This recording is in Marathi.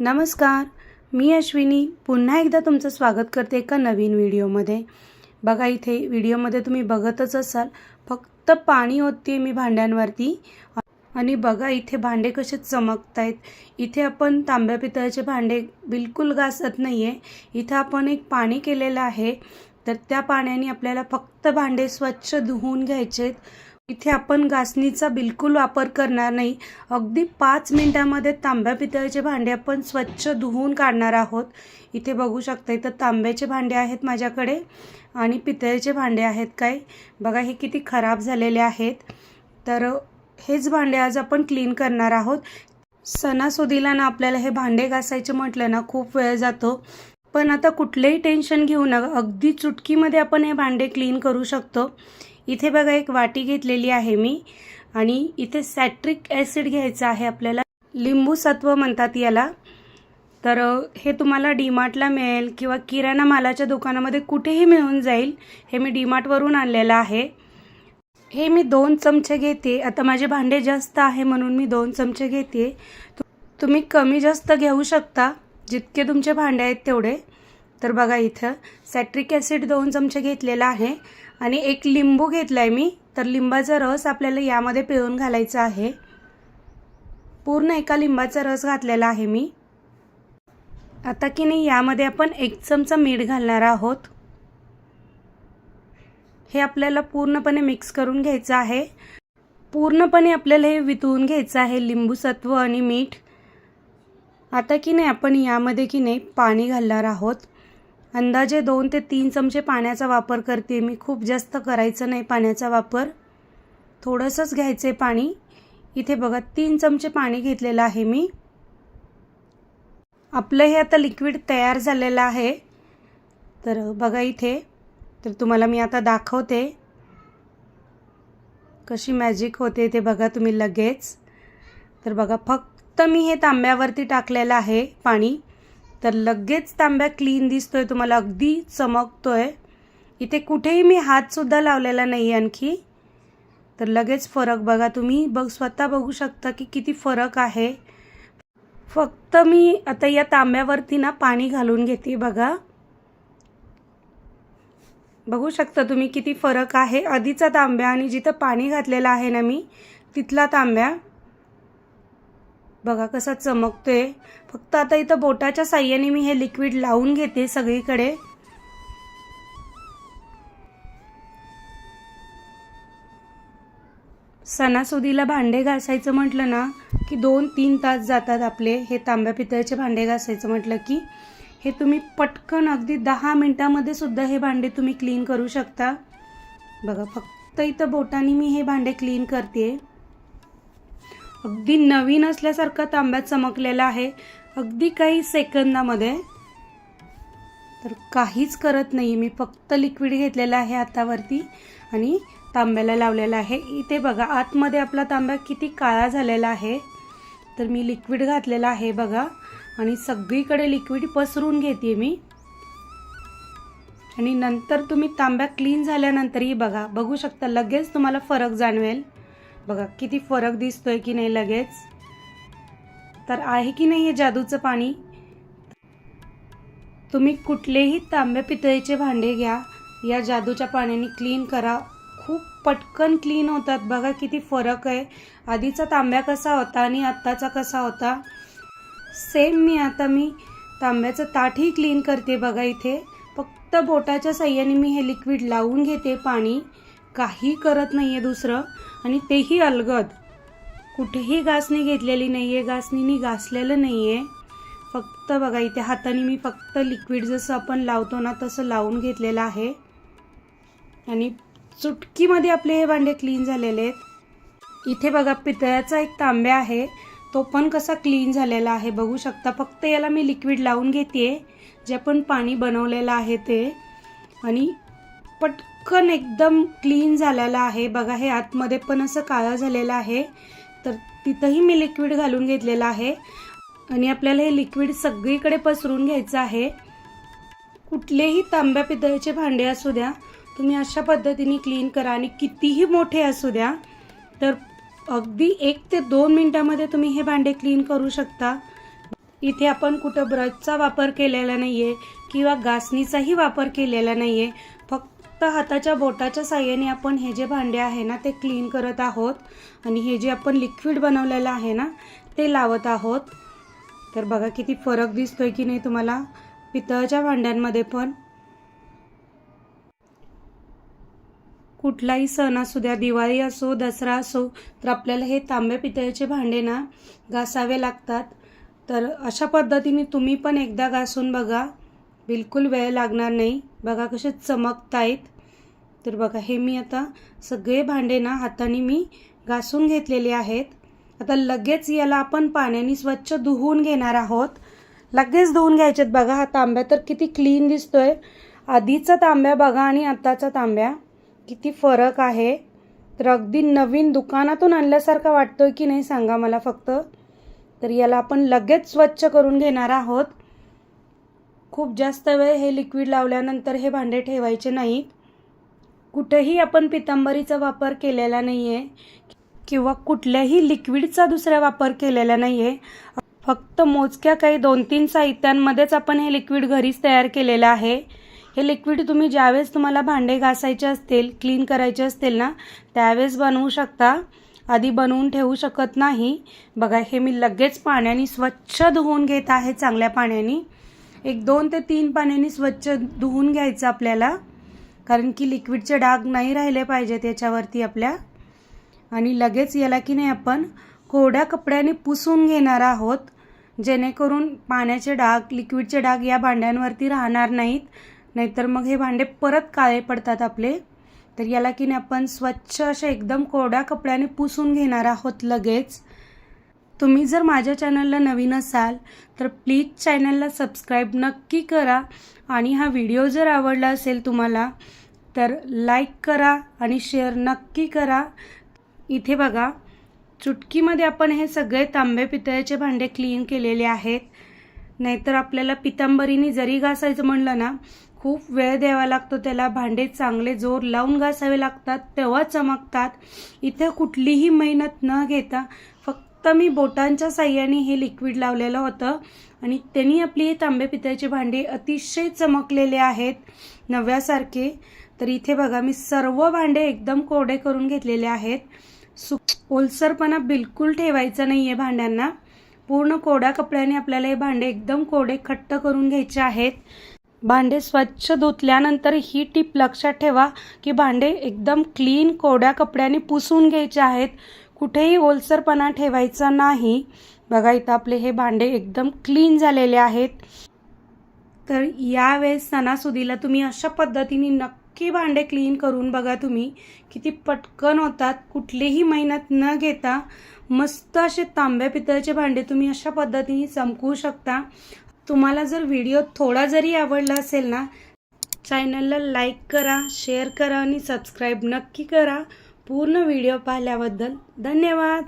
नमस्कार, मी अश्विनी पुन्हा एकदा तुमचं स्वागत करते एका नवीन व्हिडिओमध्ये। बघा इथे व्हिडिओमध्ये तुम्ही बघतच असाल फक्त पाणी ओतते मी भांड्यांवरती आणि बघा इथे भांडे कसे चमकतायत। इथे आपण तांब्या पितळाचे भांडे बिलकुल घासत नाहीये। इथे आपण एक पाणी केलेलं आहे, तर त्या पाण्याने आपल्याला फक्त भांडे स्वच्छ धुवून घ्यायचे। इथे आपण घासणीचा बिलकुल वापर करणार नाही। अगदी 5 मिनिटांमध्ये तांब्या पितळाचे भांडे आपण स्वच्छ धुवून काढणार आहोत। इथे बघू शकता इथे तांब्याचे भांडे आहेत माझ्याकडे आणि पितळेचे भांडे आहेत काय। बघा हे किती खराब झालेले आहेत। तर हेच भांडे आज आपण क्लीन करणार आहोत। सणासुदीला ना आपल्याला हे भांडे घासायचे म्हटलं ना खूप वेळ जातो, पण आता कुठलेही टेन्शन घेऊ नका, अगदी चुटकीमध्ये आपण हे भांडे क्लीन करू शकतो। इथे बघा एक वाटी घेतलेली आहे मी आणि इथे सायट्रिक ॲसिड घ्यायचं आहे आपल्याला, लिंबू सत्व म्हणतात याला। तर हे तुम्हाला डीमार्टला मिळेल किंवा किराणा मालाच्या दुकानामध्ये कुठेही मिळून जाईल। हे मी डीमार्टवरून आणलेलं आहे। हे मी 2 चमचे घेते। आता माझे भांडे जास्त आहे म्हणून मी 2 चमचे घेते। तुम्ही कमी जास्त घेऊ शकता जितके तुमचे भांडे आहेत तेवढे। तर बघा इथं सायट्रिक ॲसिड 2 चमचे घेतलेला आहे आणि एक लिंबू घेतलाय मी। तर लिंबाचा रस आपल्याला यामध्ये पिळून घालायचा आहे। पूर्ण एका लिंबाचा रस घातलेला आहे मी। आता की नाही यामध्ये आपण 1 चमचा मीठ घालणार आहोत। हे आपल्याला पूर्णपणे मिक्स करून घ्यायचं आहे। पूर्णपणे आपल्याला हे वितळून घ्यायचं आहे लिंबू सत्व आणि मीठ। आता की नाही आपण यामध्ये की नाही पाणी घालणार आहोत। अंदाजे 2 ते 3 चमचे पाण्याचा वापर करते मी। खूप जास्त करायचं नाही पाण्याचा वापर, थोडंसंच घ्यायचे पाणी। इथे बघा 3 चमचे पाणी घेतलेलं आहे मी। आपलं हे आता लिक्विड तयार झालेलं आहे। तर बघा इथे, तर तुम्हाला मी आता दाखवते कशी मॅजिक होते ते बघा तुम्ही लगेच। तर बघा फक्त मी हे तांब्यावरती टाकलेलं आहे पाणी, तर लगेच तांब्या क्लीन दिसतोय तुम्हाला, अगदी चमकतोय। इथे कुठेही मी हात सुद्धा लावलेला नाही आणखी। तर लगेच फरक बघा तुम्ही स्वतः बघू शकता की किती फरक आहे। फक्त मी आता या तांब्यावरती ना पाणी घालून घेते। बघा बघू शकता तुम्ही किती फरक आहे आधीचा तांब्या आणि जिथं पाणी घातलेलं आहे ना मी तिथला तांब्या। बघा कसा चमकतोय। फक्त आता इथं बोटाच्या साहाय्याने मी हे लिक्विड लावून घेते सगळीकडे। सणासुदीला भांडे घासायचं म्हटलं ना की 2-3 तास जातात आपले। हे तांब्या पितळाचे भांडे घासायचं म्हटलं की हे तुम्ही पटकन अगदी 10 मिनिटांमध्ये सुद्धा हे भांडे तुम्ही क्लीन करू शकता। बघा फक्त इथं बोटाने मी हे भांडे क्लीन करते। अगदी नवीन असल्यासारखा तांब्या चमकलेला आहे अगदी काही सेकंदामध्ये। तर काहीच करत नाही मी, फक्त लिक्विड घेतलेलं आहे हातावरती आणि तांब्याला लावलेला आहे। इथे बघा आतमध्ये आपला तांब्या किती काळा झालेला आहे। तर मी लिक्विड घातलेलं आहे बघा आणि सगळीकडे लिक्विड पसरून घेते मी। आणि नंतर तुम्ही तांब्या क्लीन झाल्यानंतरही बघू शकता लगेच तुम्हाला फरक जाणवेल। बघा किती फरक दिसतोय की नाही लगेच। तर आहे की नाही हे जादूचं पाणी। तुम्ही कुठलेही तांब्या पितळेचे भांडे घ्या, या जादूच्या पाण्याने क्लीन करा, खूप पटकन क्लीन होतात। बघा किती फरक आहे, आधीचा तांब्या कसा होता आणि आत्ताचा कसा होता सेम। मी तांब्याचं ताटही क्लीन करते। बघा इथे फक्त बोटाच्या साहाय्याने मी हे लिक्विड लावून घेते पाणी, काही करत नाहीये दुसरं, आणि तेही अलगद, कुठेही घासणी घेतलेली नाहीये, घासणीने घासलेलं नाहीये। फक्त बघा इथे हाताने मी फक्त लिक्विड जसं आपण लावतो ना तसं लावून घेतलेलं आहे आणि चुटकीमध्ये आपले हे भांडे क्लीन झालेले आहेत। इथे बघा पितळाचा एक तांब्या आहे, तो पण कसा क्लीन झालेला आहे बघू शकता। फक्त याला मी लिक्विड लावून घेते जे आपण पाणी बनवलेलं आहे ते, आणि पटकन एकदम क्लीन झालेला आहे। बघा हे आतमध्ये पण असं काळं झालेलं आहे, तर तिथंही मी लिक्विड घालून घेतलेलं आहे आणि आपल्याला हे लिक्विड सगळीकडे पसरून घ्यायचं आहे। कुठलेही तांब्या पितळेचे भांडे असू द्या तुम्ही अशा पद्धतीने क्लीन करा, आणि कितीही मोठे असू द्या तर अगदी 1 ते 2 मिनिटांमध्ये तुम्ही हे भांडे क्लीन करू शकता। इथे आपण कुठं ब्रशचा वापर केलेला नाही आहे किंवा घासणीचाही वापर केलेला नाही आहे. फक्त हाताच्या बोटाच्या साहाय्याने आपण हे जे भांडे आहे ना ते क्लीन करत आहोत आणि हे जे आपण लिक्विड बनवलेलं आहे ना ते लावत आहोत. तर बघा किती फरक दिसतोय की नाही तुम्हाला पितळच्या भांड्यांमध्ये पण. कुठलाही सण असू द्या, दिवाळी असो, दसरा असो, तर आपल्याला हे तांब्या पितळेचे भांडे ना घासावे लागतात. तर अशा पद्धतीने तुम्ही पण एकदा घासून बघा, बिलकुल वेळ लागणार नाही. बघा कसे चमकतायत. तर बघा हे मी आता सगळे भांडे ना हाताने मी घासून घेतलेले आहेत. आता लगेच याला आपण पाण्याने स्वच्छ धुवून घेणार आहोत. लगेच धुवून घ्यायचेत. बघा हा तांब्या तर किती क्लीन दिसतोय. आधीचा तांब्या बघा आणि आताचा तांब्या किती फरक आहे. तर अगदी नवीन दुकानातून आणल्यासारखा वाटतोय की नाही सांगा मला फक्त. तर याला आपण लगेच स्वच्छ करून घेणार आहोत. खूप जास्त वेळ हे लिक्विड लावल्यानंतर हे भांडे ठेवायचे नाहीत. कुठेही आपण पितांबरीचा वापर केलेला नाही आहे किंवा कुठल्याही लिक्विडचा दुसरा वापर केलेला नाही आहे. फक्त मोजक्या काही 2-3 साहित्यांमध्येच आपण हे लिक्विड घरीच तयार केलेलं आहे. हे लिक्विड तुम्ही ज्यावेळेस तुम्हाला भांडे घासायचे असतील, क्लीन करायचे असतील ना, त्यावेळेस बनवू शकता. आधी बनवून ठेवू शकत नाही. बघा हे मी लगेच पाण्याने स्वच्छ धुवून घेत आहे. चांगल्या पाण्याने 1-2 ते 3 पाण्याने स्वच्छ धुवून घ्यायचं आपल्याला, कारण की लिक्विडचे डाग नाही राहिले पाहिजेत याच्यावरती आपल्या. आणि लगेच याला की नाही आपण कोरड्या कपड्याने पुसून घेणार आहोत, जेणेकरून पाण्याचे डाग, लिक्विडचे डाग या भांड्यांवरती राहणार नाहीत. नाहीतर मग हे भांडे परत काळे पडतात आपले. तर याला की नाही आपण स्वच्छ अशा एकदम कोरड्या कपड्याने पुसून घेणार आहोत लगेच. तुम्ही जर माझ्या चॅनलला नवीन असाल तर प्लीज चॅनलला सबस्क्राईब नक्की करा. आणि हा व्हिडिओ जर आवडला असेल तुम्हाला तर लाईक करा आणि शेअर नक्की करा. इथे बघा चुटकीमध्ये आपण हे सगळे तांबे पितळेचे भांडे क्लीन केलेले आहेत. नाहीतर आपल्याला पितांबरीने जरी घासायचं म्हणलं ना, खूप वेळ द्यावा लागतो त्याला. भांडे चांगले जोर लावून घासावे लागतात, तेव्हा चमकतात. इथे कुठलीही मेहनत न घेता फक्त मी बोटांच्या साहाय्याने हे लिक्विड लावलेलं होतं आणि त्यांनी आपली हे तांबे पितळेचे भांडे अतिशय चमकलेले आहेत, नव्यासारखे. तर इथे बघा मी सर्व भांडे एकदम कोरडे करून घेतलेले आहेत. ओलसरपणा बिलकुल ठेवायचा नाही आहे भांड्यांना. पूर्ण कोरड्या कपड्याने आपल्याला हे भांडे एकदम कोरडे खट्ट करून घ्यायचे आहेत. भांडे स्वच्छ धुतल्यानंतर ही टीप लक्षात ठेवा की भांडे एकदम क्लीन कोरड्या कपड्याने पुसून घ्यायचे आहेत. कुठेही ओलसरपणा ठेवायचा नाही. बघा इथं आपले हे भांडे एकदम क्लीन झालेले आहेत. तर यावेळेस सणासुदीला तुम्ही अशा पद्धतीने नक्की भांडे क्लीन करून बघा. तुम्ही किती पटकन होतात. कुठलीही मेहनत न घेता मस्त असे तांब्या पितळेचे भांडे तुम्ही अशा पद्धतीने चमकवू शकता. तुम्हाला जर व्हिडिओ थोडा जरी आवडला असेल ना, चॅनलला लाईक करा, शेअर करा आणि सबस्क्राईब नक्की करा. पूर्ण व्हिडिओ पाहिल्याबद्दल धन्यवाद.